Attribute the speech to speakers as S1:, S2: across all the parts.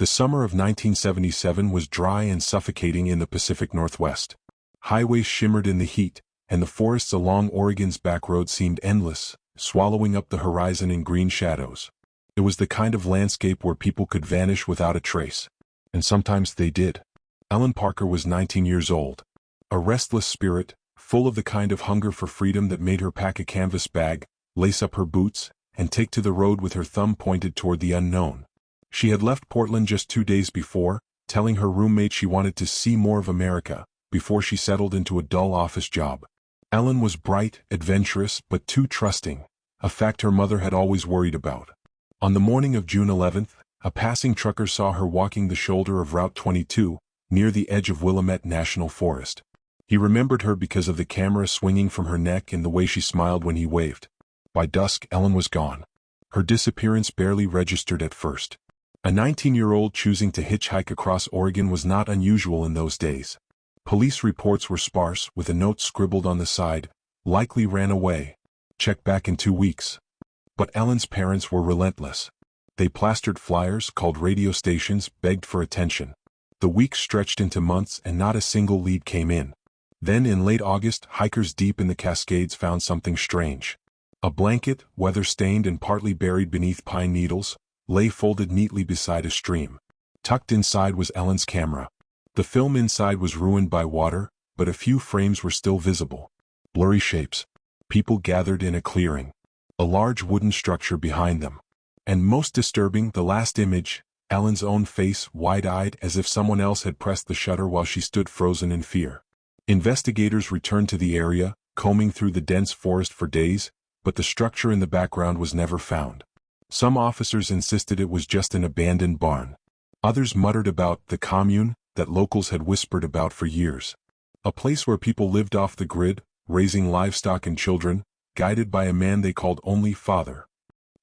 S1: The summer of 1977 was dry and suffocating in the Pacific Northwest. Highways shimmered in the heat, and the forests along Oregon's back road seemed endless, swallowing up the horizon in green shadows. It was the kind of landscape where people could vanish without a trace. And sometimes they did. Ellen Parker was 19 years old. A restless spirit, full of the kind of hunger for freedom that made her pack a canvas bag, lace up her boots, and take to the road with her thumb pointed toward the unknown. She had left Portland just 2 days before, telling her roommate she wanted to see more of America, before she settled into a dull office job. Ellen was bright, adventurous, but too trusting, a fact her mother had always worried about. On the morning of June 11th, a passing trucker saw her walking the shoulder of Route 22, near the edge of Willamette National Forest. He remembered her because of the camera swinging from her neck and the way she smiled when he waved. By dusk, Ellen was gone. Her disappearance barely registered at first. A 19-year-old choosing to hitchhike across Oregon was not unusual in those days. Police reports were sparse, with a note scribbled on the side, "Likely ran away. Check back in 2 weeks." But Ellen's parents were relentless. They plastered flyers, called radio stations, begged for attention. The weeks stretched into months and not a single lead came in. Then in late August, hikers deep in the Cascades found something strange. A blanket, weather-stained and partly buried beneath pine needles, lay folded neatly beside a stream. Tucked inside was Ellen's camera. The film inside was ruined by water, but a few frames were still visible. Blurry shapes. People gathered in a clearing. A large wooden structure behind them. And most disturbing, the last image, Ellen's own face, wide-eyed as if someone else had pressed the shutter while she stood frozen in fear. Investigators returned to the area, combing through the dense forest for days, but the structure in the background was never found. Some officers insisted it was just an abandoned barn. Others muttered about the commune that locals had whispered about for years. A place where people lived off the grid, raising livestock and children, guided by a man they called only Father.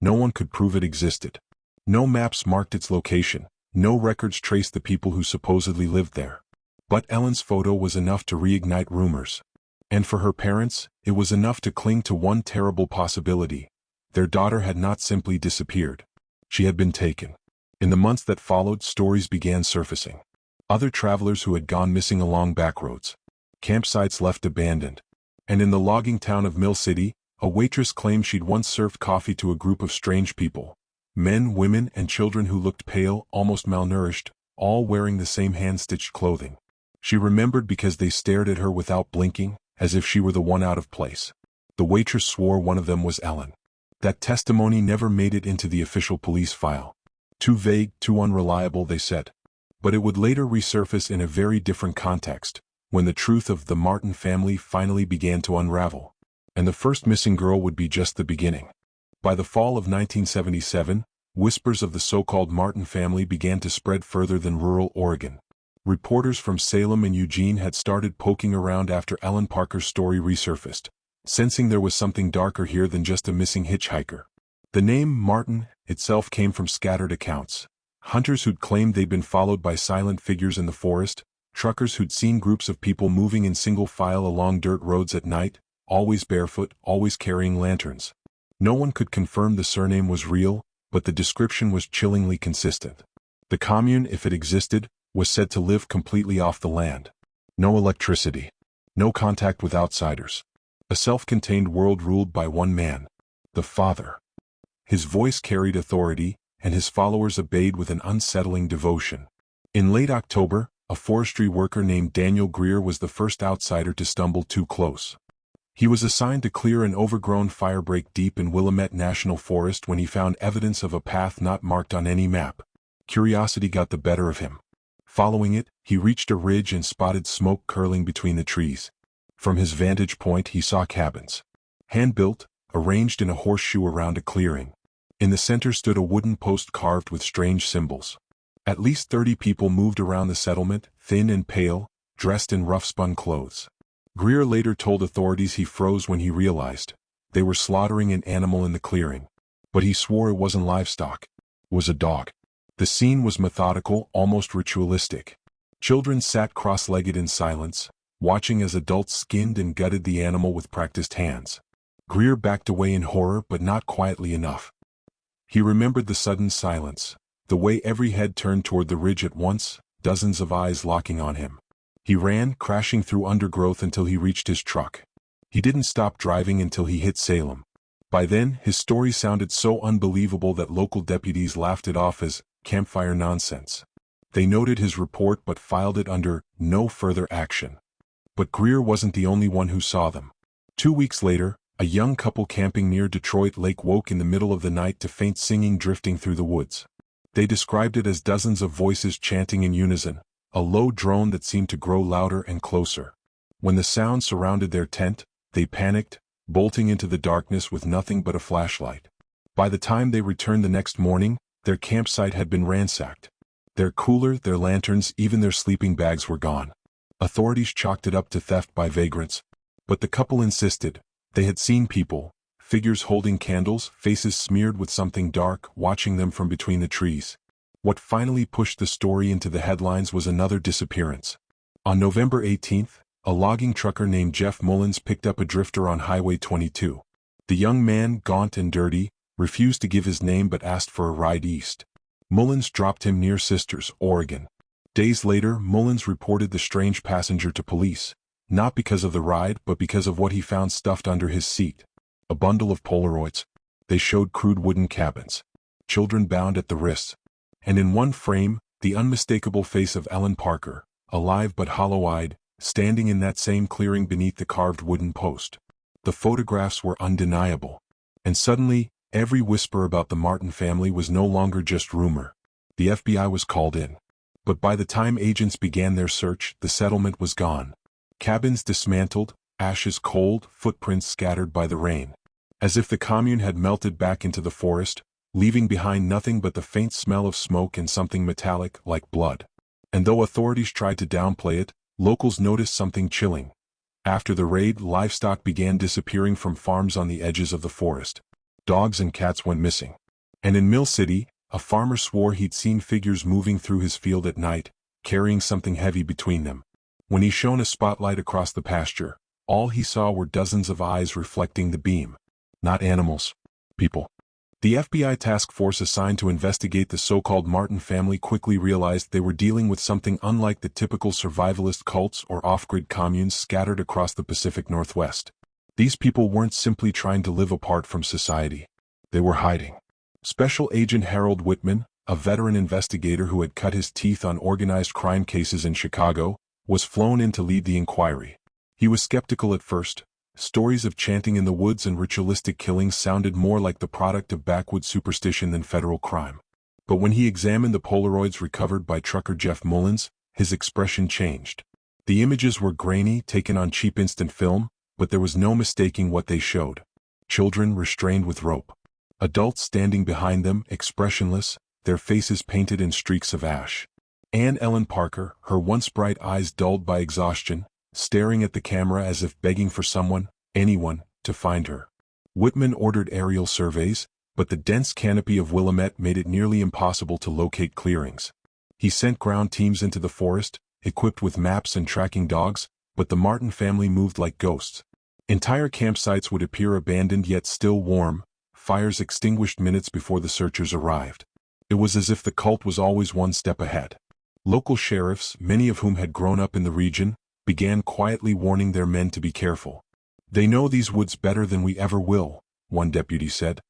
S1: No one could prove it existed. No maps marked its location. No records traced the people who supposedly lived there. But Ellen's photo was enough to reignite rumors. And for her parents, it was enough to cling to one terrible possibility. Their daughter had not simply disappeared. She had been taken. In the months that followed, stories began surfacing. Other travelers who had gone missing along backroads. Campsites left abandoned. And in the logging town of Mill City, a waitress claimed she'd once served coffee to a group of strange people. Men, women, and children who looked pale, almost malnourished, all wearing the same hand-stitched clothing. She remembered because they stared at her without blinking, as if she were the one out of place. The waitress swore one of them was Ellen. That testimony never made it into the official police file. Too vague, too unreliable, they said. But it would later resurface in a very different context, when the truth of the Martin family finally began to unravel. And the first missing girl would be just the beginning. By the fall of 1977, whispers of the so-called Martin family began to spread further than rural Oregon. Reporters from Salem and Eugene had started poking around after Ellen Parker's story resurfaced, sensing there was something darker here than just a missing hitchhiker. The name Martin itself came from scattered accounts. Hunters who'd claimed they'd been followed by silent figures in the forest, truckers who'd seen groups of people moving in single file along dirt roads at night, always barefoot, always carrying lanterns. No one could confirm the surname was real, but the description was chillingly consistent. The commune, if it existed, was said to live completely off the land. No electricity. No contact with outsiders. A self-contained world ruled by one man. The Father. His voice carried authority, and his followers obeyed with an unsettling devotion. In late October, a forestry worker named Daniel Greer was the first outsider to stumble too close. He was assigned to clear an overgrown firebreak deep in Willamette National Forest when he found evidence of a path not marked on any map. Curiosity got the better of him. Following it, he reached a ridge and spotted smoke curling between the trees. From his vantage point, he saw cabins. Hand-built, arranged in a horseshoe around a clearing. In the center stood a wooden post carved with strange symbols. At least 30 people moved around the settlement, thin and pale, dressed in rough-spun clothes. Greer later told authorities he froze when he realized they were slaughtering an animal in the clearing. But he swore it wasn't livestock. It was a dog. The scene was methodical, almost ritualistic. Children sat cross-legged in silence, watching as adults skinned and gutted the animal with practiced hands. Greer backed away in horror, but not quietly enough. He remembered the sudden silence, The way every head turned toward the ridge at once, dozens of eyes locking on him. He ran, crashing through undergrowth until he reached his truck. He didn't stop driving until he hit Salem. By then, his story sounded so unbelievable that local deputies laughed it off as campfire nonsense. They noted his report but filed it under no further action. But Greer wasn't the only one who saw them. 2 weeks later, a young couple camping near Detroit Lake woke in the middle of the night to faint singing drifting through the woods. They described it as dozens of voices chanting in unison, a low drone that seemed to grow louder and closer. When the sound surrounded their tent, they panicked, bolting into the darkness with nothing but a flashlight. By the time they returned the next morning, their campsite had been ransacked. Their cooler, their lanterns, even their sleeping bags were gone. Authorities chalked it up to theft by vagrants. But the couple insisted. They had seen people, figures holding candles, faces smeared with something dark, watching them from between the trees. What finally pushed the story into the headlines was another disappearance. On November 18th, a logging trucker named Jeff Mullins picked up a drifter on Highway 22. The young man, gaunt and dirty, refused to give his name but asked for a ride east. Mullins dropped him near Sisters, Oregon. Days later, Mullins reported the strange passenger to police, not because of the ride but because of what he found stuffed under his seat. A bundle of Polaroids. They showed crude wooden cabins. Children bound at the wrists. And in one frame, the unmistakable face of Ellen Parker, alive but hollow-eyed, standing in that same clearing beneath the carved wooden post. The photographs were undeniable. And suddenly, every whisper about the Martin family was no longer just rumor. The FBI was called in. But by the time agents began their search, the settlement was gone. Cabins dismantled, ashes cold, footprints scattered by the rain. As if the commune had melted back into the forest, leaving behind nothing but the faint smell of smoke and something metallic, like blood. And though authorities tried to downplay it, locals noticed something chilling. After the raid, livestock began disappearing from farms on the edges of the forest. Dogs and cats went missing. And in Mill City, a farmer swore he'd seen figures moving through his field at night, carrying something heavy between them. When he shone a spotlight across the pasture, all he saw were dozens of eyes reflecting the beam. Not animals. People. The FBI task force assigned to investigate the so-called Martin family quickly realized they were dealing with something unlike the typical survivalist cults or off-grid communes scattered across the Pacific Northwest. These people weren't simply trying to live apart from society. They were hiding. Special Agent Harold Whitman, a veteran investigator who had cut his teeth on organized crime cases in Chicago, was flown in to lead the inquiry. He was skeptical at first. Stories of chanting in the woods and ritualistic killings sounded more like the product of backwoods superstition than federal crime. But when he examined the Polaroids recovered by trucker Jeff Mullins, his expression changed. The images were grainy, taken on cheap instant film, but there was no mistaking what they showed. Children restrained with rope. Adults standing behind them, expressionless, their faces painted in streaks of ash. Anne Ellen Parker, her once bright eyes dulled by exhaustion, staring at the camera as if begging for someone, anyone, to find her. Whitman ordered aerial surveys, but the dense canopy of Willamette made it nearly impossible to locate clearings. He sent ground teams into the forest, equipped with maps and tracking dogs, but the Martin family moved like ghosts. Entire campsites would appear abandoned yet still warm, fires extinguished minutes before the searchers arrived. It was as if the cult was always one step ahead. Local sheriffs, many of whom had grown up in the region, began quietly warning their men to be careful. "They know these woods better than we ever will," one deputy said.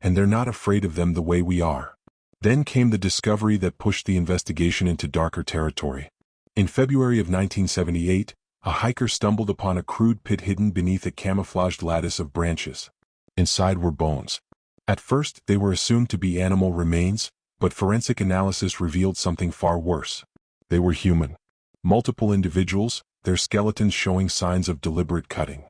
S1: "And they're not afraid of them the way we are." Then came the discovery that pushed the investigation into darker territory. In February of 1978, a hiker stumbled upon a crude pit hidden beneath a camouflaged lattice of branches. Inside were bones. At first, they were assumed to be animal remains, but forensic analysis revealed something far worse. They were human. Multiple individuals, their skeletons showing signs of deliberate cutting.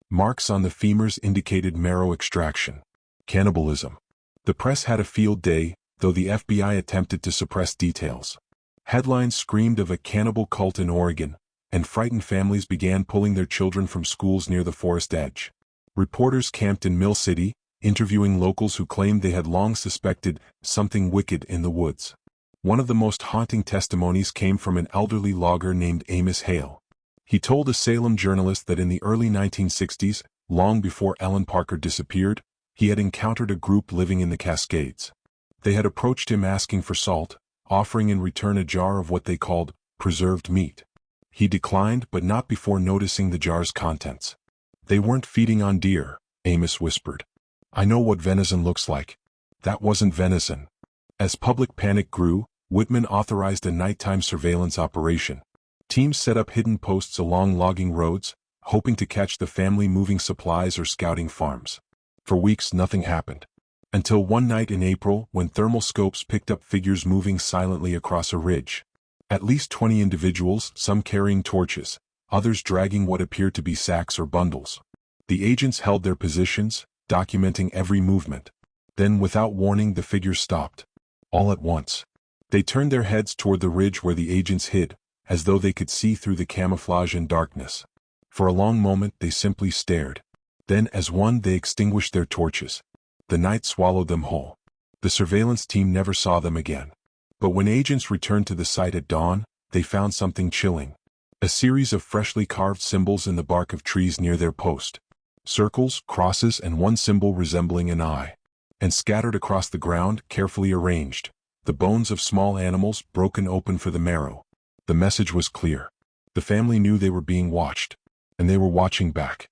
S1: Marks on the femurs indicated marrow extraction. Cannibalism. The press had a field day, though the FBI attempted to suppress details. Headlines screamed of a cannibal cult in Oregon, and frightened families began pulling their children from schools near the forest edge. Reporters camped in Mill City, interviewing locals who claimed they had long suspected something wicked in the woods. One of the most haunting testimonies came from an elderly logger named Amos Hale. He told a Salem journalist that in the early 1960s, long before Ellen Parker disappeared, he had encountered a group living in the Cascades. They had approached him asking for salt, offering in return a jar of what they called preserved meat. He declined, but not before noticing the jar's contents. "They weren't feeding on deer," Amos whispered. "I know what venison looks like. That wasn't venison." As public panic grew, Whitman authorized a nighttime surveillance operation. Teams set up hidden posts along logging roads, hoping to catch the family moving supplies or scouting farms. For weeks nothing happened. Until one night in April, when thermal scopes picked up figures moving silently across a ridge. At least 20 individuals, some carrying torches, others dragging what appeared to be sacks or bundles. The agents held their positions, documenting every movement. Then, without warning, the figures stopped. All at once. They turned their heads toward the ridge where the agents hid, as though they could see through the camouflage and darkness. For a long moment they simply stared. Then, as one, they extinguished their torches. The night swallowed them whole. The surveillance team never saw them again. But when agents returned to the site at dawn, they found something chilling. A series of freshly carved symbols in the bark of trees near their post. Circles, crosses, and one symbol resembling an eye. And scattered across the ground, carefully arranged, the bones of small animals broken open for the marrow. The message was clear. The family knew they were being watched. And they were watching back.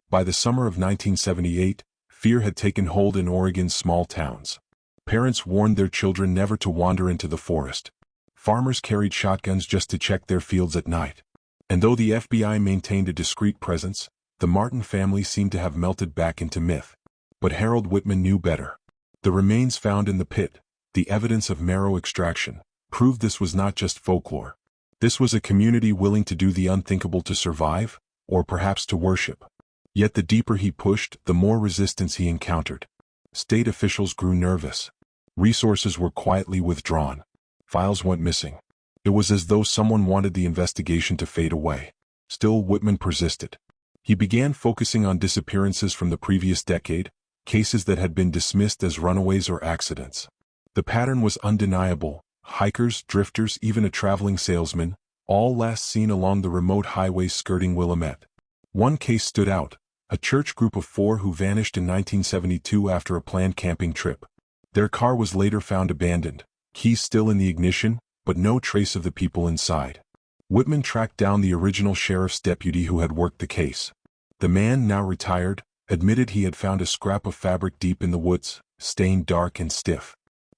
S1: By the summer of 1978, fear had taken hold in Oregon's small towns. Parents warned their children never to wander into the forest. Farmers carried shotguns just to check their fields at night. And though the FBI maintained a discreet presence, the Martin family seemed to have melted back into myth. But Harold Whitman knew better. The remains found in the pit, the evidence of marrow extraction, proved this was not just folklore. This was a community willing to do the unthinkable to survive, or perhaps to worship. Yet the deeper he pushed, the more resistance he encountered. State officials grew nervous. Resources were quietly withdrawn. Files went missing. It was as though someone wanted the investigation to fade away. Still, Whitman persisted. He began focusing on disappearances from the previous decade, cases that had been dismissed as runaways or accidents. The pattern was undeniable: hikers, drifters, even a traveling salesman, all last seen along the remote highway skirting Willamette. One case stood out: a church group of 4 who vanished in 1972 after a planned camping trip. Their car was later found abandoned, keys still in the ignition, but no trace of the people inside. Whitman tracked down the original sheriff's deputy who had worked the case. The man, now retired, admitted he had found a scrap of fabric deep in the woods, stained dark and stiff.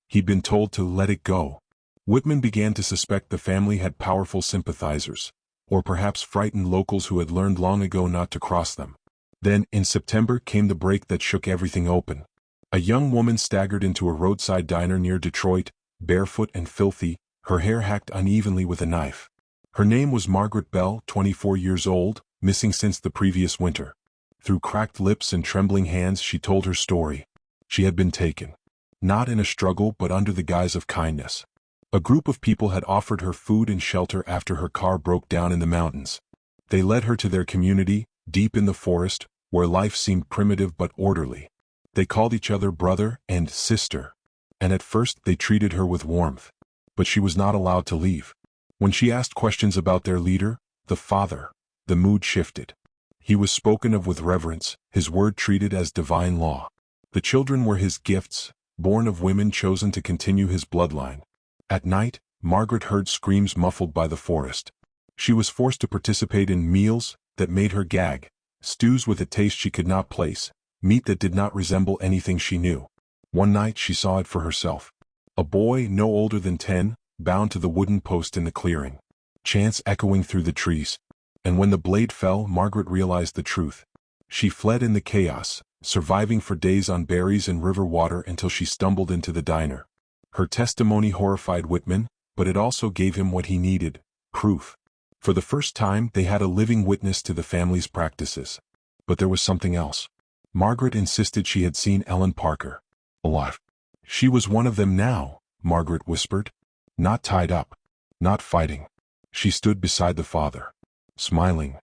S1: He'd been told to let it go. Whitman began to suspect the family had powerful sympathizers, or perhaps frightened locals who had learned long ago not to cross them. Then, in September, came the break that shook everything open. A young woman staggered into a roadside diner near Detroit, barefoot and filthy, her hair hacked unevenly with a knife. Her name was Margaret Bell, 24 years old, missing since the previous winter. Through cracked lips and trembling hands she told her story. She had been taken. Not in a struggle but under the guise of kindness. A group of people had offered her food and shelter after her car broke down in the mountains. They led her to their community, deep in the forest, where life seemed primitive but orderly. They called each other brother and sister. And at first they treated her with warmth. But she was not allowed to leave. When she asked questions about their leader, the father, the mood shifted. He was spoken of with reverence, his word treated as divine law. The children were his gifts, born of women chosen to continue his bloodline. At night, Margaret heard screams muffled by the forest. She was forced to participate in meals that made her gag, stews with a taste she could not place, meat that did not resemble anything she knew. One night she saw it for herself. A boy no older than 10, bound to the wooden post in the clearing. Chants echoing through the trees. And when the blade fell, Margaret realized the truth. She fled in the chaos, surviving for days on berries and river water until she stumbled into the diner. Her testimony horrified Whitman, but it also gave him what he needed: proof. For the first time, they had a living witness to the family's practices. But there was something else. Margaret insisted she had seen Ellen Parker. Alive. She was one of them now, Margaret whispered. Not tied up. Not fighting. She stood beside the father, smiling.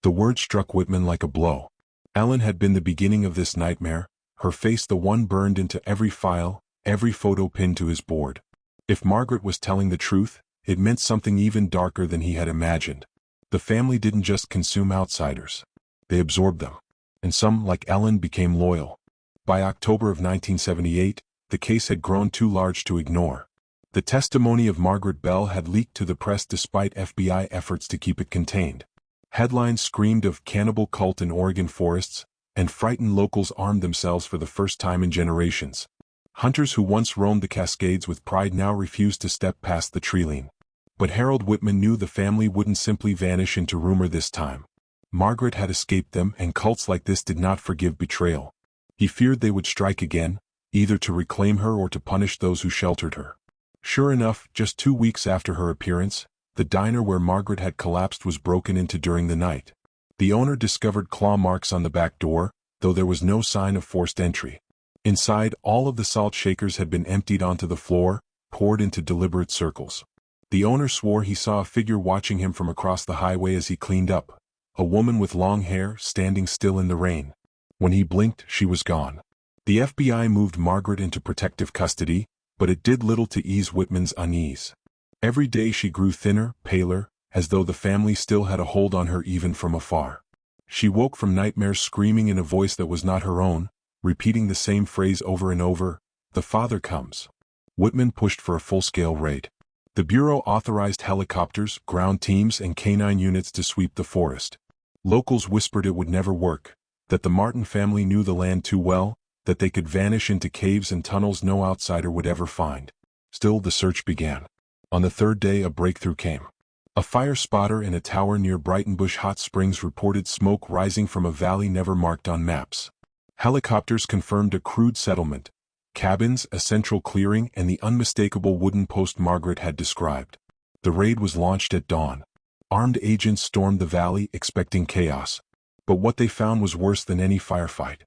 S1: The word struck Whitman like a blow. Ellen had been the beginning of this nightmare, her face the one burned into every file, every photo pinned to his board. If Margaret was telling the truth, it meant something even darker than he had imagined. The family didn't just consume outsiders. They absorbed them. And some, like Ellen, became loyal. By October of 1978, the case had grown too large to ignore. The testimony of Margaret Bell had leaked to the press despite FBI efforts to keep it contained. Headlines screamed of cannibal cult in Oregon forests, and frightened locals armed themselves for the first time in generations. Hunters who once roamed the Cascades with pride now refused to step past the treeline. But Harold Whitman knew the family wouldn't simply vanish into rumor this time. Margaret had escaped them, and cults like this did not forgive betrayal. He feared they would strike again, either to reclaim her or to punish those who sheltered her. Sure enough, just 2 weeks after her appearance, the diner where Margaret had collapsed was broken into during the night. The owner discovered claw marks on the back door, though there was no sign of forced entry. Inside, all of the salt shakers had been emptied onto the floor, poured into deliberate circles. The owner swore he saw a figure watching him from across the highway as he cleaned up, a woman with long hair standing still in the rain. When he blinked, she was gone. The FBI moved Margaret into protective custody, but it did little to ease Whitman's unease. Every day she grew thinner, paler, as though the family still had a hold on her even from afar. She woke from nightmares screaming in a voice that was not her own, repeating the same phrase over and over, "The father comes." Whitman pushed for a full-scale raid. The Bureau authorized helicopters, ground teams, and canine units to sweep the forest. Locals whispered it would never work, that the Martin family knew the land too well, that they could vanish into caves and tunnels no outsider would ever find. Still, the search began. On the third day, a breakthrough came. A fire spotter in a tower near Brightonbush Hot Springs reported smoke rising from a valley never marked on maps. Helicopters confirmed a crude settlement, cabins, a central clearing, and the unmistakable wooden post Margaret had described. The raid was launched at dawn. Armed agents stormed the valley, expecting chaos. But what they found was worse than any firefight.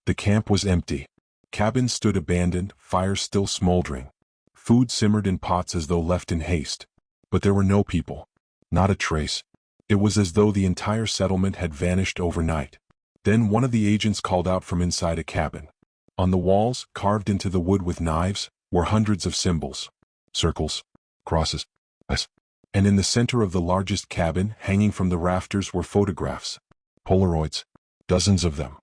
S1: The camp was empty. Cabins stood abandoned, fires still smoldering. Food simmered in pots as though left in haste. But there were no people. Not a trace. It was as though the entire settlement had vanished overnight. Then one of the agents called out from inside a cabin. On the walls, carved into the wood with knives, were hundreds of symbols. Circles, crosses, S. And in the center of the largest cabin, hanging from the rafters, were photographs. Polaroids. Dozens of them.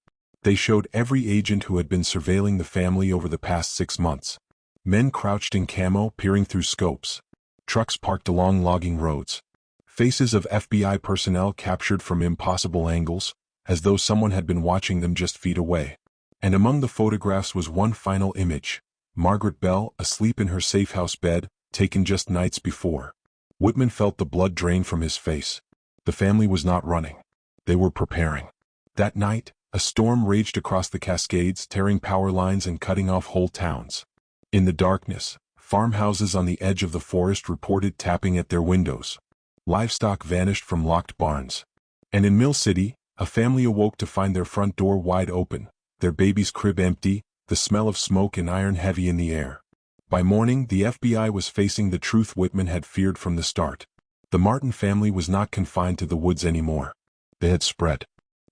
S1: They showed every agent who had been surveilling the family over the past 6 months. Men crouched in camo, peering through scopes. Trucks parked along logging roads. Faces of FBI personnel captured from impossible angles, as though someone had been watching them just feet away. And among the photographs was one final image. Margaret Bell, asleep in her safe-house bed, taken just nights before. Whitman felt the blood drain from his face. The family was not running. They were preparing. That night, a storm raged across the Cascades, tearing power lines and cutting off whole towns. In the darkness, farmhouses on the edge of the forest reported tapping at their windows. Livestock vanished from locked barns. And in Mill City, a family awoke to find their front door wide open, their baby's crib empty, the smell of smoke and iron heavy in the air. By morning, the FBI was facing the truth Whitman had feared from the start. The Martin family was not confined to the woods anymore. They had spread.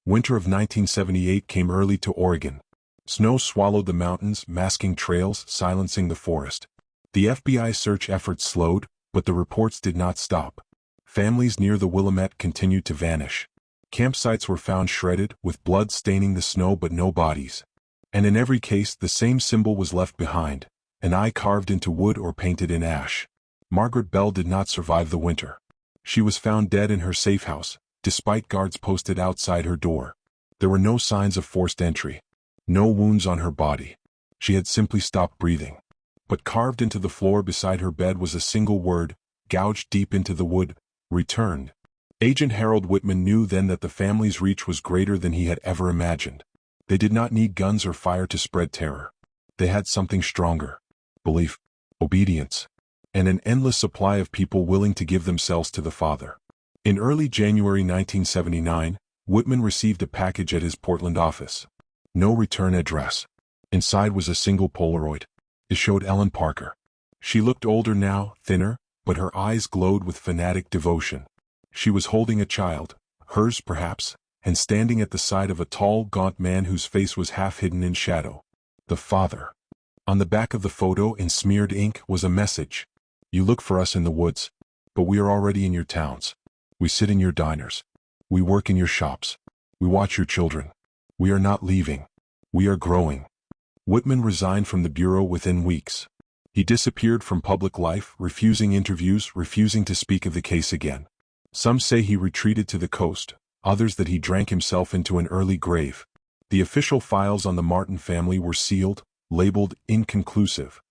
S1: Winter of 1978 came early to Oregon. Snow swallowed the mountains, masking trails, silencing the forest. The FBI search efforts slowed, but the reports did not stop. Families near the Willamette continued to vanish. Campsites were found shredded, with blood staining the snow but no bodies. And in every case, the same symbol was left behind, an eye carved into wood or painted in ash. Margaret Bell did not survive the winter. She was found dead in her safe house, despite guards posted outside her door. There were no signs of forced entry. No wounds on her body. She had simply stopped breathing. But carved into the floor beside her bed was a single word, gouged deep into the wood: returned. Agent Harold Whitman knew then that the family's reach was greater than he had ever imagined. They did not need guns or fire to spread terror. They had something stronger: belief, obedience, and an endless supply of people willing to give themselves to the Father. In early January 1979, Whitman received a package at his Portland office. No return address. Inside was a single Polaroid. It showed Ellen Parker. She looked older now, thinner, but her eyes glowed with fanatic devotion. She was holding a child, hers perhaps, and standing at the side of a tall, gaunt man whose face was half hidden in shadow. The Father. On the back of the photo, in smeared ink, was a message. You look for us in the woods, but we are already in your towns. We sit in your diners. We work in your shops. We watch your children. We are not leaving. We are growing. Whitman resigned from the Bureau within weeks. He disappeared from public life, refusing interviews, refusing to speak of the case again. Some say he retreated to the coast, others that he drank himself into an early grave. The official files on the Martin family were sealed, labeled inconclusive.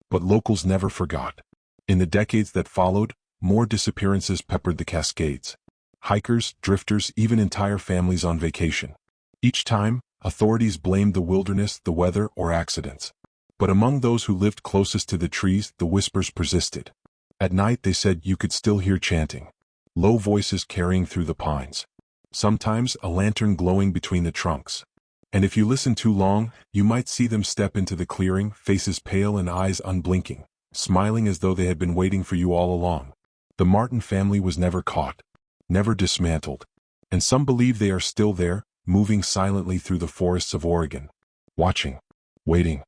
S1: But locals never forgot. In the decades that followed, more disappearances peppered the Cascades. Hikers, drifters, even entire families on vacation. Each time, authorities blamed the wilderness, the weather, or accidents. But among those who lived closest to the trees, the whispers persisted. At night, they said you could still hear chanting. Low voices carrying through the pines. Sometimes, a lantern glowing between the trunks. And if you listen too long, you might see them step into the clearing, faces pale and eyes unblinking, smiling as though they had been waiting for you all along. The Martin family was never caught, never dismantled. And some believe they are still there, moving silently through the forests of Oregon. Watching. Waiting.